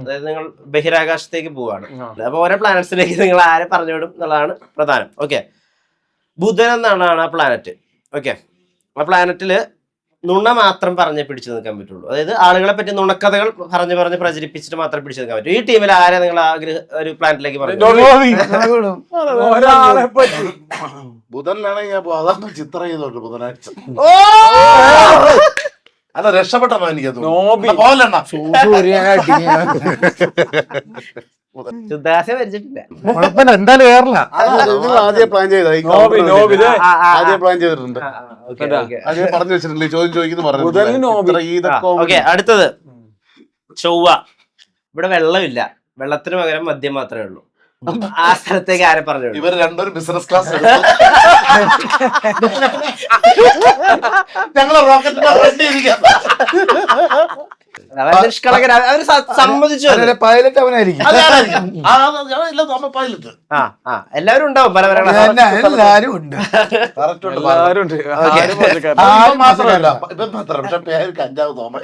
അതായത് നിങ്ങൾ ബഹിരാകാശത്തേക്ക് പോവാണ്. അപ്പൊ ഓരോ പ്ലാനറ്റ്സിലേക്ക് നിങ്ങൾ ആരെ പറഞ്ഞുവിടും എന്നുള്ളതാണ് പ്രധാനം. ഓക്കെ, ബുധൻ എന്നാണ് ആ പ്ലാനറ്റ്. ഓക്കെ, ആ പ്ലാനറ്റില് നുണ മാത്രം പറഞ്ഞേ പിടിച്ചു നിൽക്കാൻ പറ്റുള്ളൂ. അതായത് ആളുകളെ പറ്റി നുണക്കഥകൾ പറഞ്ഞ് പ്രചരിപ്പിച്ചിട്ട് മാത്രം പിടിച്ചു നിൽക്കാൻ പറ്റും. ഈ ടീമിൽ ആരെ നിങ്ങൾ ഒരു പ്ലാനറ്റിലേക്ക് പറഞ്ഞു? ബുധനിലാണെങ്കിൽ അതാണ് ചിത്രം ചെയ്തോണ്ട് ബുധനാഴ്ച. അല്ല, രക്ഷപ്പെട്ടെന്നോ എനിക്ക് ശുദ്ധാശ വരച്ചിട്ടില്ല. എന്തായാലും കേരള ആദ്യം പ്ലാൻ ചെയ്തിട്ടുണ്ട്. പറഞ്ഞു വെച്ചിട്ടില്ലേ, ചോദ്യം ചോദിക്കുന്നു പറഞ്ഞു. അടുത്തത് ചൊവ്വ. ഇവിടെ വെള്ളമില്ല, വെള്ളത്തിന് പകരം മദ്യം മാത്രമേ ഉള്ളൂ. ആ സ്ഥലത്തേക്ക് ആരെ പറഞ്ഞു? ഇവർ രണ്ടൊരു ബിസിനസ് ക്ലാസ് ഞങ്ങളെ നിഷ്കളങ്കൻ. അവര് സമ്മതിച്ചു. പൈലറ്റ് അവനായിരിക്കും. പൈലറ്റ് എല്ലാവരും ഉണ്ടാവും. പല പല എല്ലാരും ഉണ്ട്. മാത്രമല്ല ഇവൻ മാത്രം, പക്ഷെ പേര് കഞ്ചാവ് തോമ.